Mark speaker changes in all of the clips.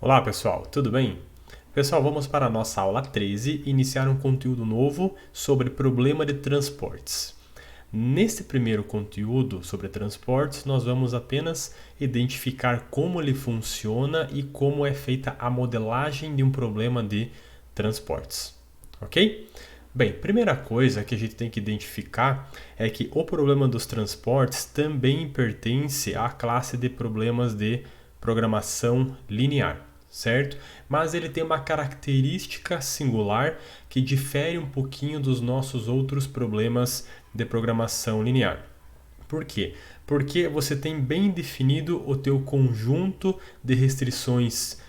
Speaker 1: Olá pessoal, tudo bem? Pessoal, vamos para a nossa aula 13, iniciar um conteúdo novo sobre problema de transportes. Neste primeiro conteúdo sobre transportes, nós vamos apenas identificar como ele funciona e como é feita a modelagem de um problema de transportes, ok? Bem, primeira coisa que a gente tem que identificar é que o problema dos transportes também pertence à classe de problemas de programação linear, certo? Mas ele tem uma característica singular que difere um pouquinho dos nossos outros problemas de programação linear. Por quê? Porque você tem bem definido o teu conjunto de restrições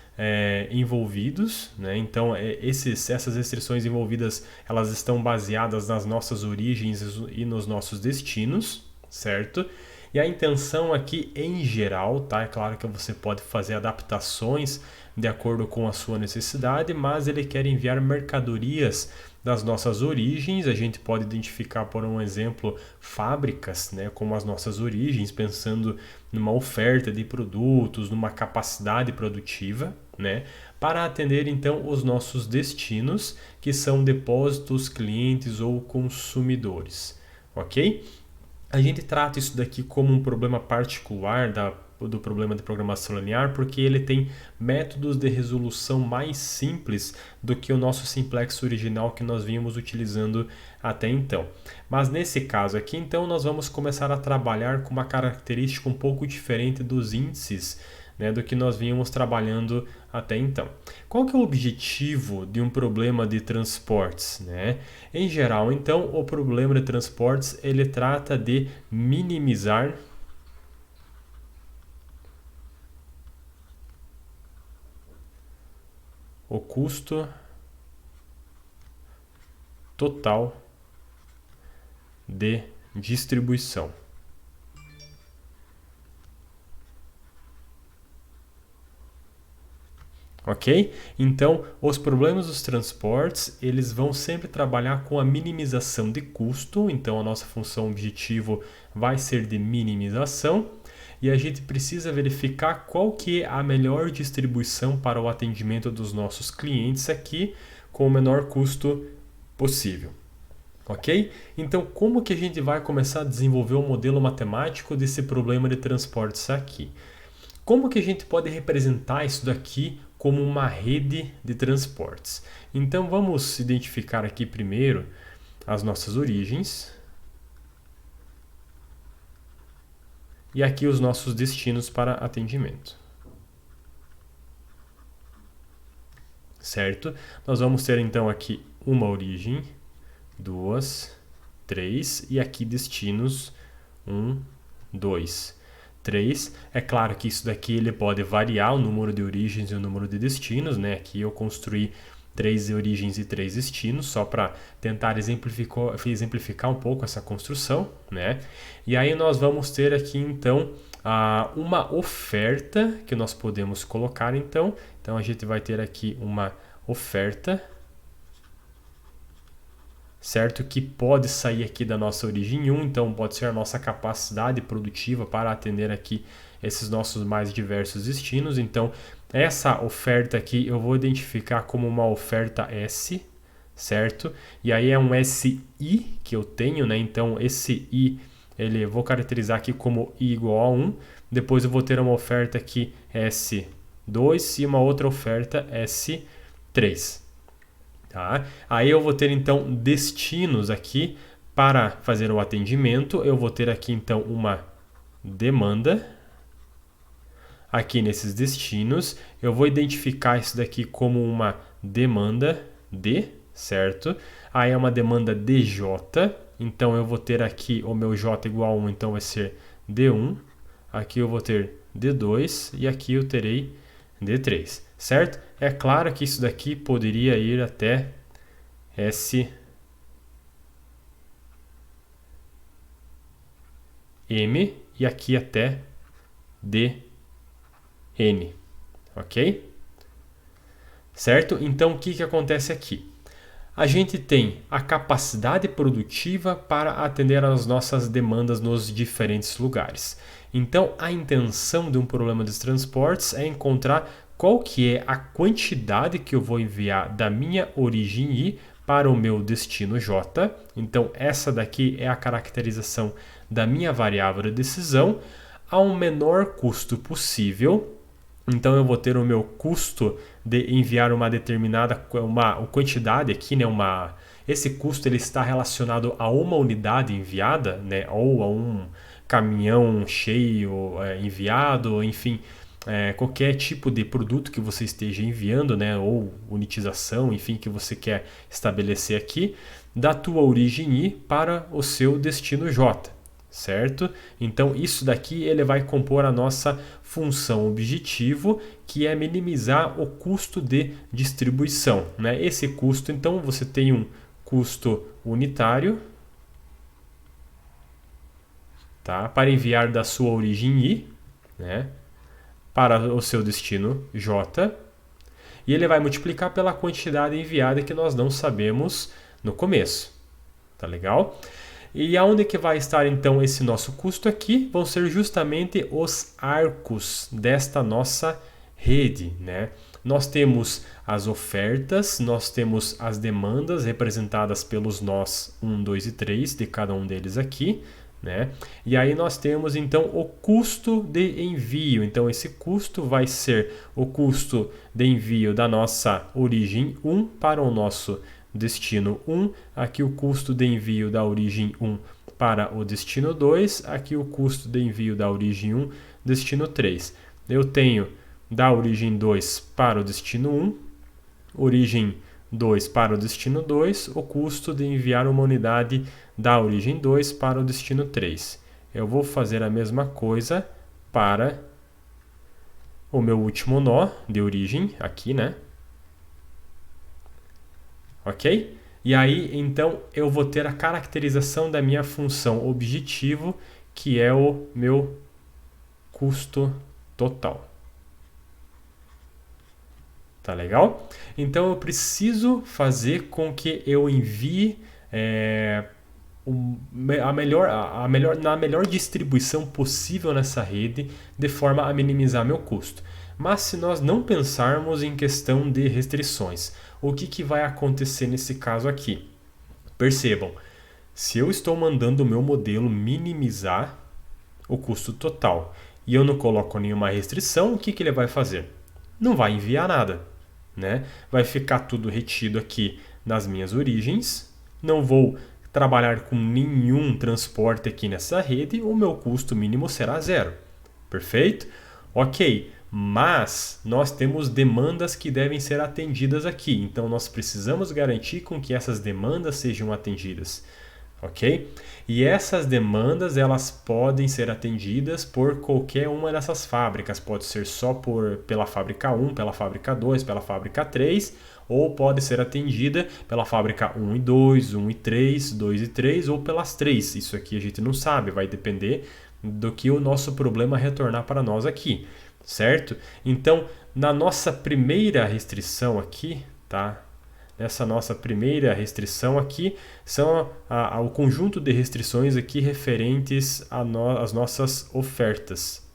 Speaker 1: envolvidos, né? Então essas restrições envolvidas elas estão baseadas nas nossas origens e nos nossos destinos, certo? E a intenção aqui em geral, tá? É claro que você pode fazer adaptações de acordo com a sua necessidade, mas ele quer enviar mercadorias das nossas origens. A gente pode identificar, por um exemplo, fábricas, né, como as nossas origens, pensando numa oferta de produtos, numa capacidade produtiva, né, para atender então os nossos destinos, que são depósitos, clientes ou consumidores, ok? A gente trata isso daqui como um problema particular do problema de programação linear porque ele tem métodos de resolução mais simples do que o nosso simplex original que nós vínhamos utilizando até então. Mas nesse caso aqui, então, nós vamos começar a trabalhar com uma característica um pouco diferente dos índices, né, do que nós vínhamos trabalhando até então. Qual que é o objetivo de um problema de transportes, né? Em geral, então, o problema de transportes ele trata de minimizar o custo total de distribuição. Ok? Então, os problemas dos transportes, eles vão sempre trabalhar com a minimização de custo. Então, a nossa função objetivo vai ser de minimização. E a gente precisa verificar qual que é a melhor distribuição para o atendimento dos nossos clientes aqui com o menor custo possível. Ok? Então, como que a gente vai começar a desenvolver um modelo matemático desse problema de transportes aqui? Como que a gente pode representar isso daqui como uma rede de transportes? Então vamos identificar aqui primeiro as nossas origens e aqui os nossos destinos para atendimento. Certo? Nós vamos ter então aqui uma origem, 2, 3 e aqui destinos 1, 2. 3. É claro que isso daqui ele pode variar o número de origens e o número de destinos, né? Aqui eu construí 3 origens e 3 destinos, só para tentar exemplificar um pouco essa construção, né? E aí nós vamos ter aqui então uma oferta que nós podemos colocar então. Então a gente vai ter aqui uma oferta, certo? Que pode sair aqui da nossa origem 1, então pode ser a nossa capacidade produtiva para atender aqui esses nossos mais diversos destinos. Então, essa oferta aqui eu vou identificar como uma oferta S, certo? E aí é um SI que eu tenho, né? Então, esse I, eu vou caracterizar aqui como I igual a 1. Depois eu vou ter uma oferta aqui S2 e uma outra oferta S3. Tá? Aí eu vou ter então destinos aqui para fazer o atendimento. Eu vou ter aqui então uma demanda. Aqui nesses destinos, eu vou identificar isso daqui como uma demanda D, certo? Aí é uma demanda DJ. Então eu vou ter aqui o meu J igual a 1, então vai ser D1. Aqui eu vou ter D2 e aqui eu terei D3, certo? É claro que isso daqui poderia ir até SM e aqui até D3. N, ok? Certo? Então, o que acontece aqui? A gente tem a capacidade produtiva para atender às nossas demandas nos diferentes lugares. Então, a intenção de um problema de transportes é encontrar qual que é a quantidade que eu vou enviar da minha origem I para o meu destino J. Então, essa daqui é a caracterização da minha variável de decisão ao menor custo possível. Então, eu vou ter o meu custo de enviar uma determinada quantidade aqui, né? Esse custo ele está relacionado a uma unidade enviada, né? Ou a um caminhão cheio enviado, enfim, qualquer tipo de produto que você esteja enviando, né? Ou unitização, enfim, que você quer estabelecer aqui, da tua origem I para o seu destino J. Certo? Então isso daqui ele vai compor a nossa função objetivo, que é minimizar o custo de distribuição, né? Esse custo, então, você tem um custo unitário, tá? Para enviar da sua origem I, né? Para o seu destino J, e ele vai multiplicar pela quantidade enviada que nós não sabemos no começo. Tá legal? E aonde que vai estar então esse nosso custo aqui? Vão ser justamente os arcos desta nossa rede, né? Nós temos as ofertas, nós temos as demandas representadas pelos nós 1, 2 e 3 de cada um deles aqui, né? E aí nós temos então o custo de envio. Então esse custo vai ser o custo de envio da nossa origem 1 para o nosso destino 1, aqui o custo de envio da origem 1 para o destino 2, aqui o custo de envio da origem 1, destino 3. Eu tenho da origem 2 para o destino 1, origem 2 para o destino 2, o custo de enviar uma unidade da origem 2 para o destino 3. Eu vou fazer a mesma coisa para o meu último nó de origem, aqui, né? Ok? E aí, então, eu vou ter a caracterização da minha função objetivo, que é o meu custo total. Tá legal? Então, eu preciso fazer com que eu envie na melhor distribuição possível nessa rede, de forma a minimizar meu custo. Mas se nós não pensarmos em questão de restrições, o que vai acontecer nesse caso aqui? Percebam, se eu estou mandando o meu modelo minimizar o custo total e eu não coloco nenhuma restrição, o que ele vai fazer? Não vai enviar nada, né? Vai ficar tudo retido aqui nas minhas origens, não vou trabalhar com nenhum transporte aqui nessa rede, o meu custo mínimo será 0. Perfeito? Ok. Mas nós temos demandas que devem ser atendidas aqui, então nós precisamos garantir com que essas demandas sejam atendidas, ok? E essas demandas elas podem ser atendidas por qualquer uma dessas fábricas, pode ser só pela fábrica 1, pela fábrica 2, pela fábrica 3, ou pode ser atendida pela fábrica 1 e 2, 1 e 3, 2 e 3, ou pelas 3. Isso aqui a gente não sabe, vai depender do que o nosso problema retornar para nós aqui. Certo? Então, na nossa primeira restrição aqui, tá? Nessa nossa primeira restrição aqui, são o conjunto de restrições aqui referentes às nossas ofertas.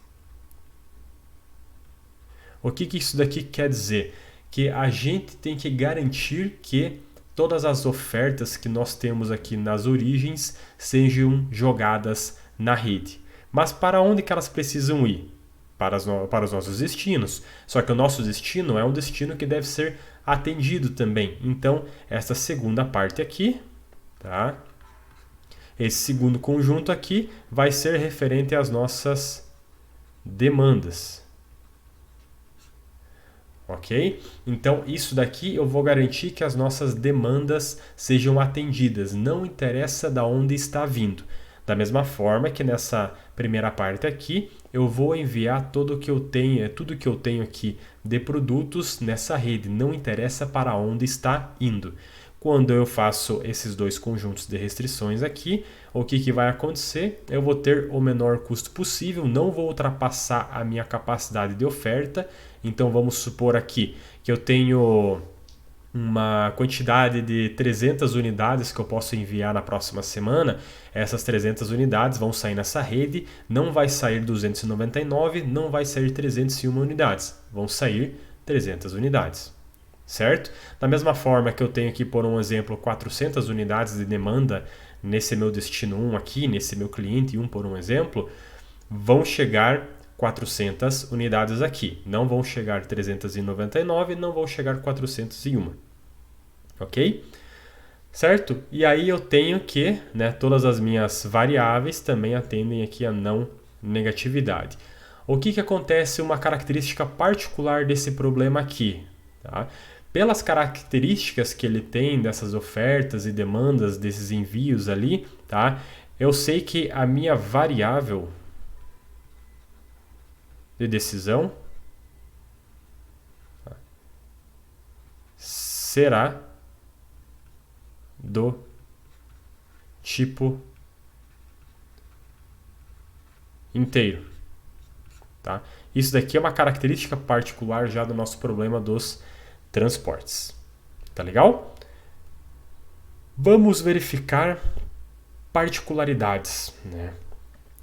Speaker 1: O que isso daqui quer dizer? Que a gente tem que garantir que todas as ofertas que nós temos aqui nas origens sejam jogadas na rede. Mas para onde que elas precisam ir? Para os nossos destinos. Só que o nosso destino é um destino que deve ser atendido também. Então, essa segunda parte aqui, tá? Esse segundo conjunto aqui vai ser referente às nossas demandas. Ok? Então, isso daqui eu vou garantir que as nossas demandas sejam atendidas. Não interessa de onde está vindo. Da mesma forma que nessa primeira parte aqui, eu vou enviar tudo que eu tenho aqui de produtos nessa rede. Não interessa para onde está indo. Quando eu faço esses dois conjuntos de restrições aqui, o que vai acontecer? Eu vou ter o menor custo possível, não vou ultrapassar a minha capacidade de oferta. Então vamos supor aqui que eu tenho uma quantidade de 300 unidades que eu posso enviar na próxima semana. Essas 300 unidades vão sair nessa rede, não vai sair 299, não vai sair 301 unidades, vão sair 300 unidades, certo? Da mesma forma que eu tenho aqui, por um exemplo, 400 unidades de demanda nesse meu destino 1 aqui, nesse meu cliente 1, por um exemplo, vão chegar 400 unidades aqui. Não vão chegar 399, não vão chegar 401. Ok? Certo? E aí eu tenho que, todas as minhas variáveis também atendem aqui a não negatividade. O que acontece? Uma característica particular desse problema aqui. Tá? Pelas características que ele tem dessas ofertas e demandas, desses envios ali, tá? Eu sei que a minha variável de decisão será do tipo inteiro. Tá? Isso daqui é uma característica particular já do nosso problema dos transportes. Tá legal? Vamos verificar particularidades, né?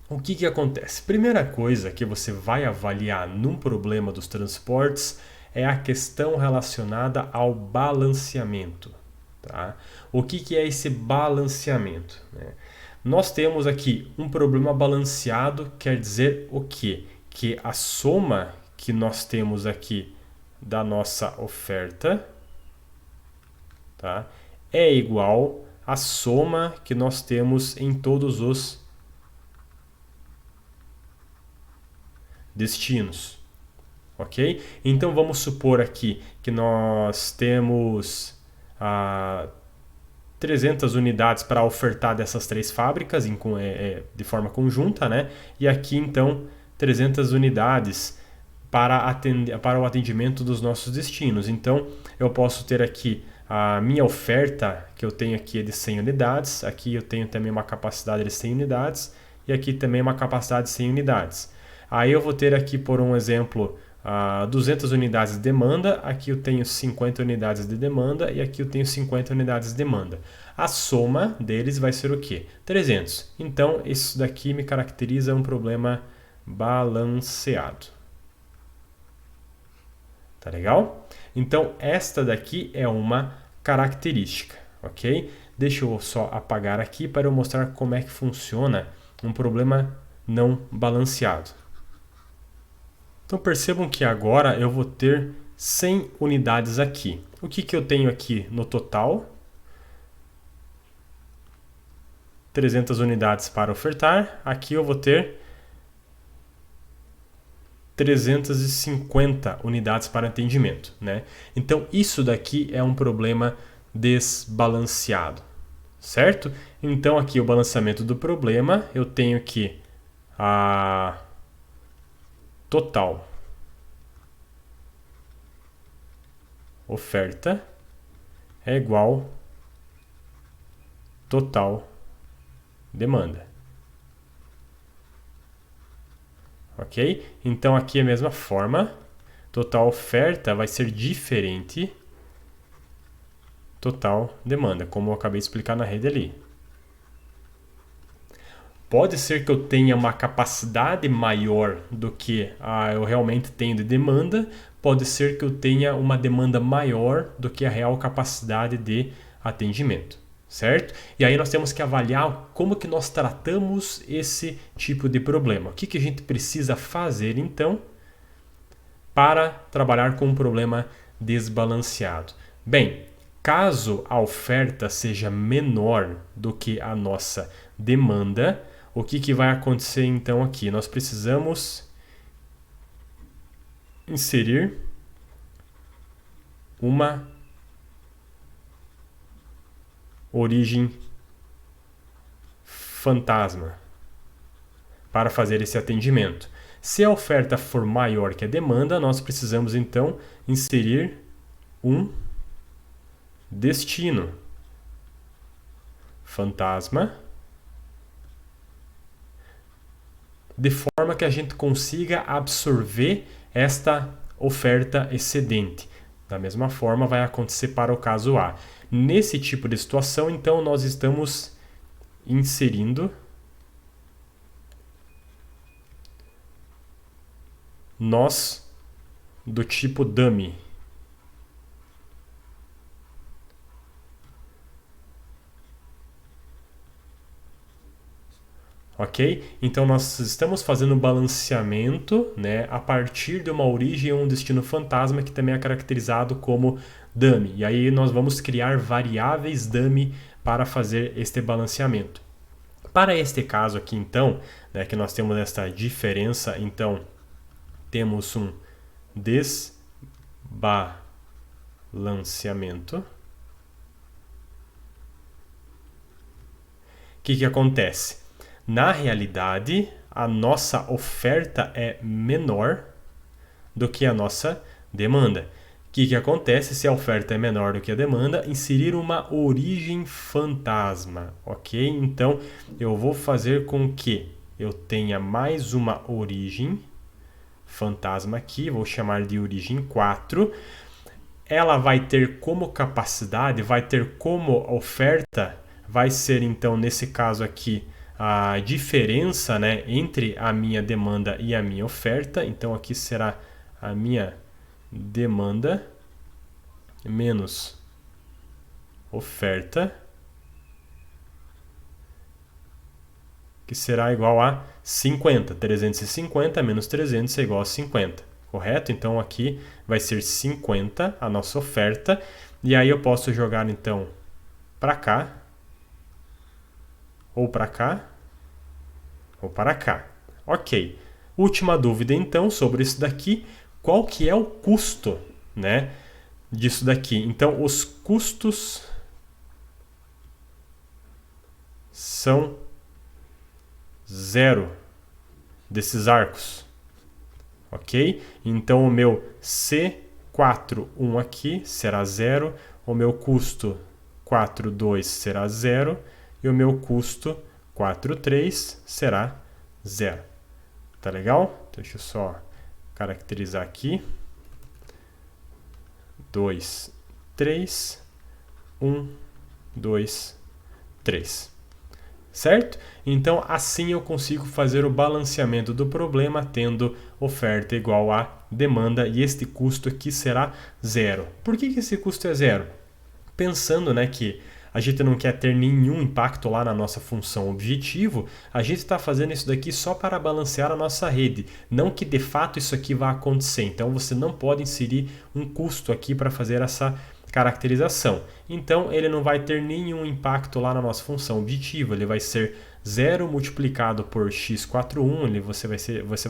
Speaker 1: O que acontece? Primeira coisa que você vai avaliar num problema dos transportes é a questão relacionada ao balanceamento. Tá? O que é esse balanceamento? Nós temos aqui um problema balanceado, quer dizer o quê? Que a soma que nós temos aqui da nossa oferta, tá, é igual à soma que nós temos em todos os destinos, ok? Então vamos supor aqui que nós temos 300 unidades para ofertar dessas três fábricas de forma conjunta, né? E aqui então 300 unidades para o atendimento dos nossos destinos. Então eu posso ter aqui a minha oferta que eu tenho aqui é de 100 unidades, aqui eu tenho também uma capacidade de 100 unidades e aqui também uma capacidade de 100 unidades. Aí eu vou ter aqui, por um exemplo, 200 unidades de demanda, aqui eu tenho 50 unidades de demanda e aqui eu tenho 50 unidades de demanda. A soma deles vai ser o quê? 300. Então, isso daqui me caracteriza um problema balanceado. Tá legal? Então, esta daqui é uma característica, ok? Deixa eu só apagar aqui para eu mostrar como é que funciona um problema não balanceado. Então percebam que agora eu vou ter 100 unidades aqui. O que eu tenho aqui no total? 300 unidades para ofertar. Aqui eu vou ter 350 unidades para atendimento, né? Então isso daqui é um problema desbalanceado, certo? Então aqui o balanceamento do problema, eu tenho que a total oferta é igual total demanda. Ok? Então aqui é a mesma forma, total oferta vai ser diferente total demanda, como eu acabei de explicar na rede ali. Pode ser que eu tenha uma capacidade maior do que eu realmente tenho de demanda, pode ser que eu tenha uma demanda maior do que a real capacidade de atendimento, certo? E aí nós temos que avaliar como que nós tratamos esse tipo de problema. O que a gente precisa fazer, então, para trabalhar com um problema desbalanceado? Bem, caso a oferta seja menor do que a nossa demanda, o que vai acontecer então aqui? Nós precisamos inserir uma origem fantasma para fazer esse atendimento. Se a oferta for maior que a demanda, nós precisamos então inserir um destino fantasma, de forma que a gente consiga absorver esta oferta excedente. Da mesma forma vai acontecer para o caso A. Nesse tipo de situação, então, nós estamos inserindo nós do tipo dummy. Ok? Então nós estamos fazendo um balanceamento, né, a partir de uma origem ou um destino fantasma que também é caracterizado como dummy. E aí nós vamos criar variáveis dummy para fazer este balanceamento. Para este caso aqui, então, né, que nós temos esta diferença, então temos um desbalanceamento. O que acontece? Na realidade, a nossa oferta é menor do que a nossa demanda. O que acontece se a oferta é menor do que a demanda? Inserir uma origem fantasma, ok? Então, eu vou fazer com que eu tenha mais uma origem fantasma aqui, vou chamar de origem 4. Ela vai ter como capacidade, vai ter como oferta, vai ser então, nesse caso aqui, a diferença, né, entre a minha demanda e a minha oferta. Então aqui será a minha demanda menos oferta, que será igual a 50. 350 menos 300 é igual a 50, correto? Então aqui vai ser 50 a nossa oferta, e aí eu posso jogar então para cá, ou para cá, ou para cá. Ok. Última dúvida então sobre isso daqui. Qual que é o custo, né, disso daqui? Então os custos são zero desses arcos. Ok? Então o meu C41 aqui será zero, o meu custo 42 será zero e o meu custo 43 será zero. Tá legal? Deixa eu só caracterizar aqui. 2, 3, 1, 2, 3. Certo? Então, assim eu consigo fazer o balanceamento do problema tendo oferta igual a demanda, e este custo aqui será zero. Por que esse custo é zero? Pensando, né, que a gente não quer ter nenhum impacto lá na nossa função objetivo, a gente está fazendo isso daqui só para balancear a nossa rede, não que de fato isso aqui vai acontecer. Então você não pode inserir um custo aqui para fazer essa caracterização. Então ele não vai ter nenhum impacto lá na nossa função objetiva, ele vai ser 0 multiplicado por x41, você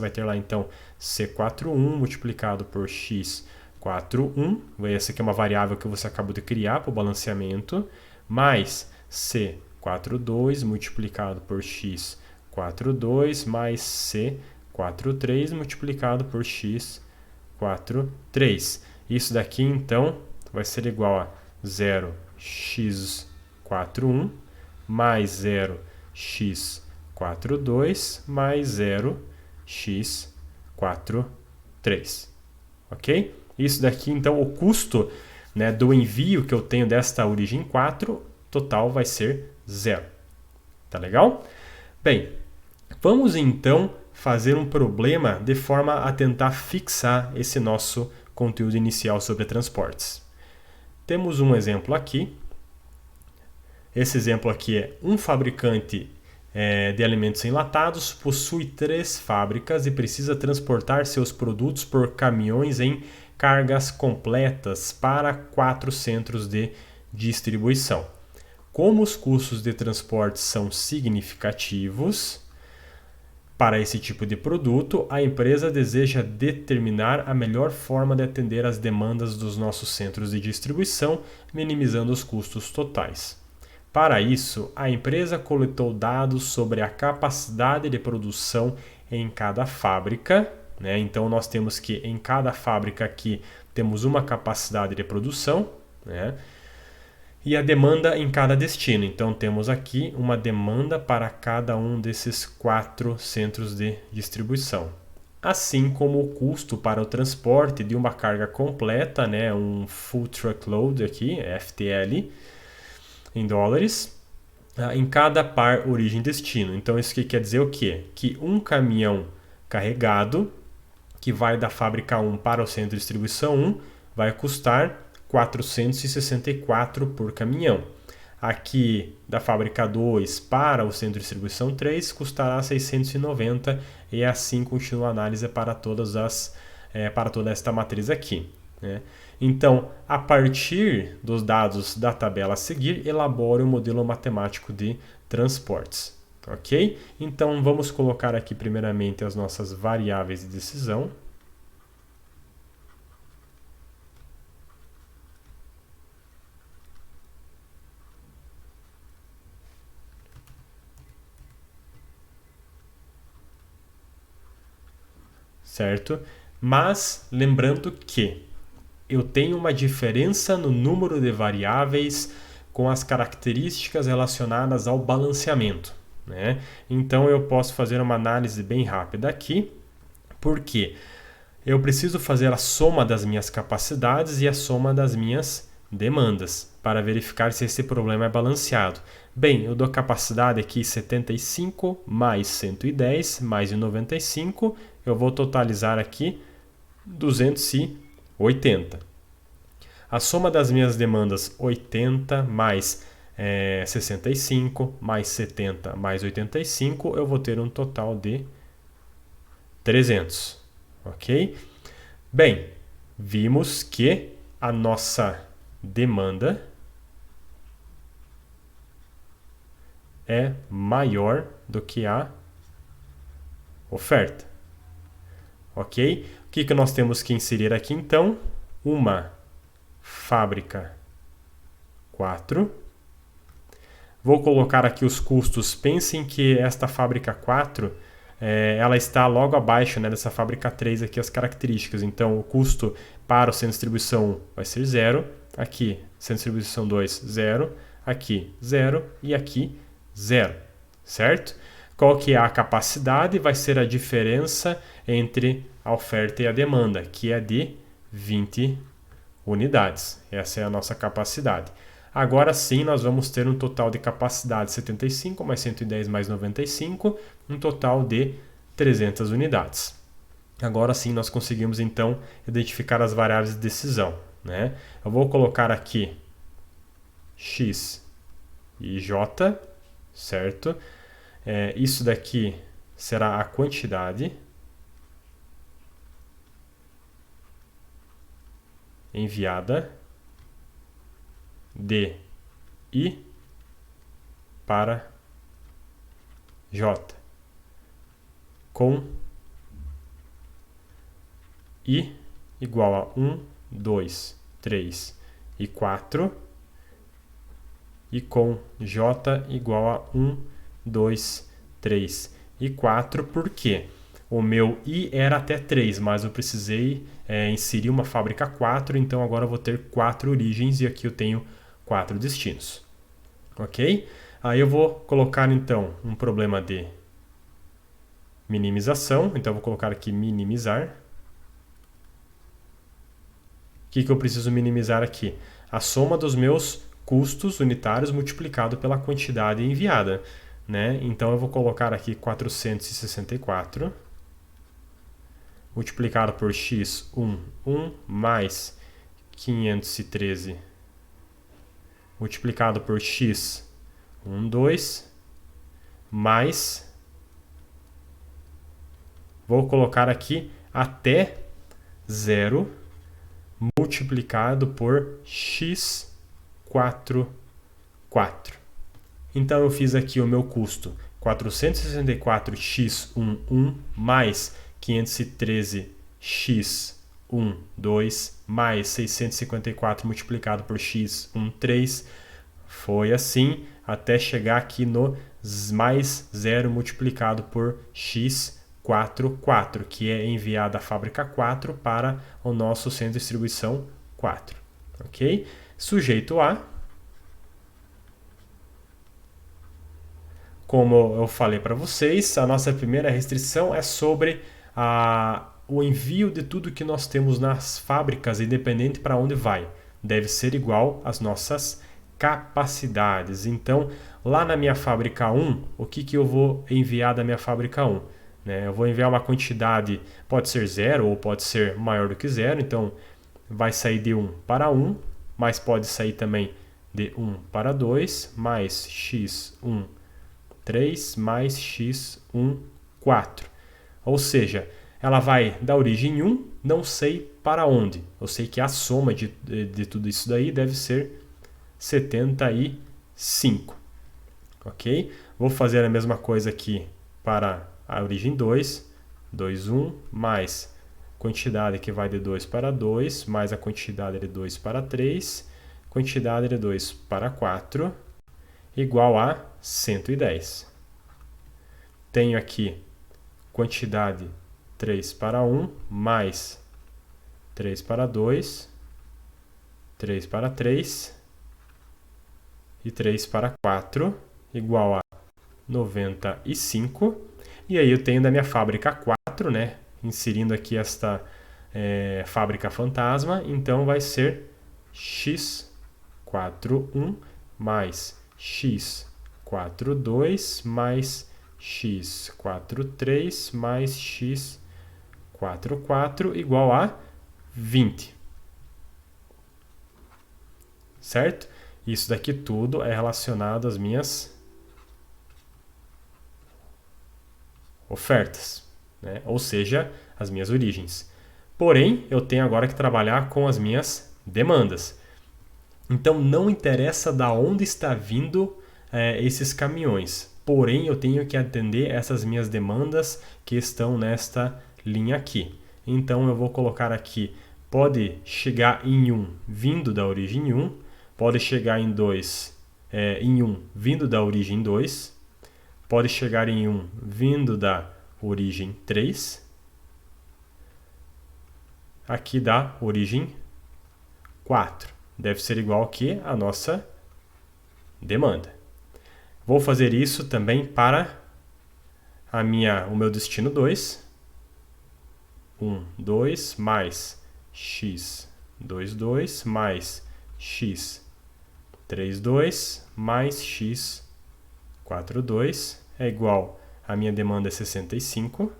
Speaker 1: vai ter lá então C41 multiplicado por x41, essa aqui é uma variável que você acabou de criar para o balanceamento, mais C42 multiplicado por x42 mais C43 multiplicado por x43. Isso daqui então vai ser igual a 0x41 mais 0x42 mais 0x43. Ok? Isso daqui então, o custo, né, do envio que eu tenho desta origem 4, total vai ser zero. Tá legal? Bem, vamos então fazer um problema de forma a tentar fixar esse nosso conteúdo inicial sobre transportes. Temos um exemplo aqui. Esse exemplo aqui é um fabricante de alimentos enlatados, possui 3 fábricas e precisa transportar seus produtos por caminhões em cargas completas para 4 centros de distribuição. Como os custos de transporte são significativos para esse tipo de produto, a empresa deseja determinar a melhor forma de atender às demandas dos nossos centros de distribuição, minimizando os custos totais. Para isso, a empresa coletou dados sobre a capacidade de produção em cada fábrica, né? Então nós temos que em cada fábrica aqui temos uma capacidade de produção, né? e a demanda em cada destino. Então temos aqui uma demanda para cada um desses 4 centros de distribuição. Assim como o custo para o transporte de uma carga completa, né, um full truckload aqui, FTL, em dólares, em cada par origem-destino. Então isso aqui quer dizer o quê? Que um caminhão carregado, que vai da fábrica 1 para o centro de distribuição 1, vai custar 464 por caminhão. Aqui da fábrica 2 para o centro de distribuição 3 custará 690 e assim continua a análise para toda esta matriz aqui, né? Então, a partir dos dados da tabela a seguir, elabore o modelo matemático de transportes. Ok? Então, vamos colocar aqui primeiramente as nossas variáveis de decisão. Certo? Mas lembrando que eu tenho uma diferença no número de variáveis com as características relacionadas ao balanceamento, né? Então eu posso fazer uma análise bem rápida aqui, porque eu preciso fazer a soma das minhas capacidades e a soma das minhas demandas para verificar se esse problema é balanceado. Bem, eu dou capacidade aqui 75 mais 110 mais 95, eu vou totalizar aqui 280. A soma das minhas demandas 80 mais 65 mais 70 mais 85, eu vou ter um total de 300. Ok? Bem, vimos que a nossa demanda é maior do que a oferta. Ok? O que nós temos que inserir aqui então? Uma fábrica 4. Vou colocar aqui os custos. Pensem que esta fábrica 4 ela está logo abaixo, né, dessa fábrica 3 aqui, as características. Então o custo para o centro de distribuição 1 vai ser 0, aqui centro de distribuição 2, 0, aqui 0 e aqui 0, certo? Qual que é a capacidade? Vai ser a diferença entre a oferta e a demanda, que é de 20 unidades. Essa é a nossa capacidade. Agora sim, nós vamos ter um total de capacidade 75 mais 110 mais 95, um total de 300 unidades. Agora sim, nós conseguimos então identificar as variáveis de decisão, né? Eu vou colocar aqui X e J, certo? Isso daqui será a quantidade enviada de I para J com I igual a 1, 2, 3 e 4 e com J igual a 1, 2, 3 e 4, porque o meu I era até 3, mas eu precisei inserir uma fábrica 4, então agora eu vou ter 4 origens e aqui eu tenho 4 destinos. Ok? Aí eu vou colocar então um problema de minimização, então eu vou colocar aqui minimizar. O que eu preciso minimizar aqui? A soma dos meus custos unitários multiplicado pela quantidade enviada, né? Então eu vou colocar aqui 464 multiplicado por x1, 1 mais 513 multiplicado por x, 1, 2 mais, vou colocar aqui até 0 multiplicado por x 4, 4. Então eu fiz aqui o meu custo 464x11 mais 513x12 mais 654 multiplicado por x13. Foi assim até chegar aqui no mais 0 multiplicado por x4, 4, que é enviado da fábrica 4 para o nosso centro de distribuição 4. Ok? Sujeito a como eu falei para vocês, a nossa primeira restrição é sobre o envio de tudo que nós temos nas fábricas, independente para onde vai. Deve ser igual às nossas capacidades. Então, lá na minha fábrica 1, o que eu vou enviar da minha fábrica 1? Eu vou enviar uma quantidade, pode ser 0 ou pode ser maior do que 0, então vai sair de 1 para 1, mas pode sair também de 1 para 2, mais x1, 3, mais x1, 4. Ou seja, ela vai da origem 1, não sei para onde. Eu sei que a soma de tudo isso daí deve ser 75. Ok? Vou fazer a mesma coisa aqui para a origem 2. 2, 1, mais quantidade que vai de 2 para 2, mais a quantidade de 2 para 3, quantidade de 2 para 4, igual a 110. Tenho aqui quantidade 3 para 1, mais 3 para 2, 3 para 3 e 3 para 4, igual a 95. E aí eu tenho da minha fábrica 4, inserindo aqui esta fábrica fantasma, então vai ser x41 mais x42 mais x43 mais x44 igual a 20. Certo? Isso daqui tudo é relacionado às minhas ofertas, ou seja, as minhas origens. Porém, eu tenho agora que trabalhar com as minhas demandas. Então, não interessa da onde está vindo esses caminhões. Porém, eu tenho que atender essas minhas demandas que estão nesta linha aqui. Então, eu vou colocar aqui, pode chegar em 1 vindo da origem 1, pode chegar em 2, em 1 vindo da origem 2, pode chegar em 1 vindo da origem 3, aqui da origem 4. Deve ser igual aqui a nossa demanda. Vou fazer isso também para o meu destino 2. 1, 2, mais x, 2, 2, mais x, 3, 2, mais x, 4, 2, é igual a minha demanda é 65.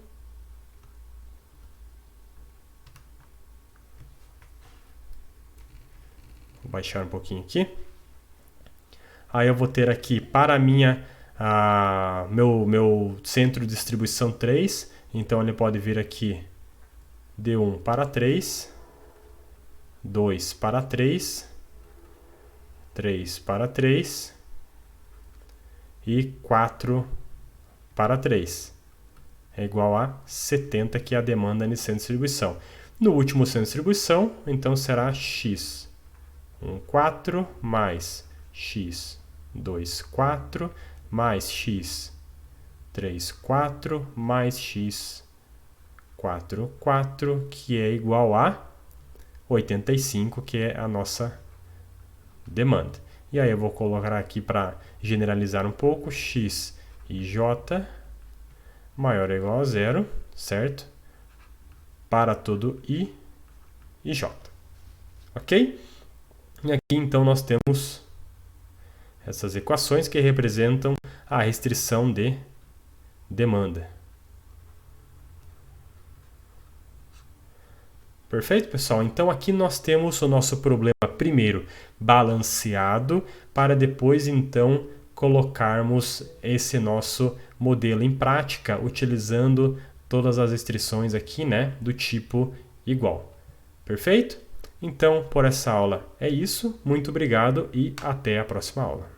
Speaker 1: Vou baixar um pouquinho aqui. Aí eu vou ter aqui para meu centro de distribuição 3, então ele pode vir aqui de 1 para 3, 2 para 3, 3 para 3 e 4 para 3. É igual a 70, que é a demanda nesse centro de distribuição. No último centro de distribuição, então será x 1, 4 mais x 2, 4 mais x 3, 4 mais x 4, 4, que é igual a 85, que é a nossa demanda. E aí eu vou colocar aqui para generalizar um pouco, x e j maior ou igual a 0, certo? Para todo i e j. Ok? E aqui então nós temos essas equações que representam a restrição de demanda. Perfeito, pessoal? Então aqui nós temos o nosso problema primeiro balanceado, para depois então colocarmos esse nosso modelo em prática, utilizando todas as restrições aqui, do tipo igual. Perfeito? Então, por essa aula é isso. Muito obrigado e até a próxima aula.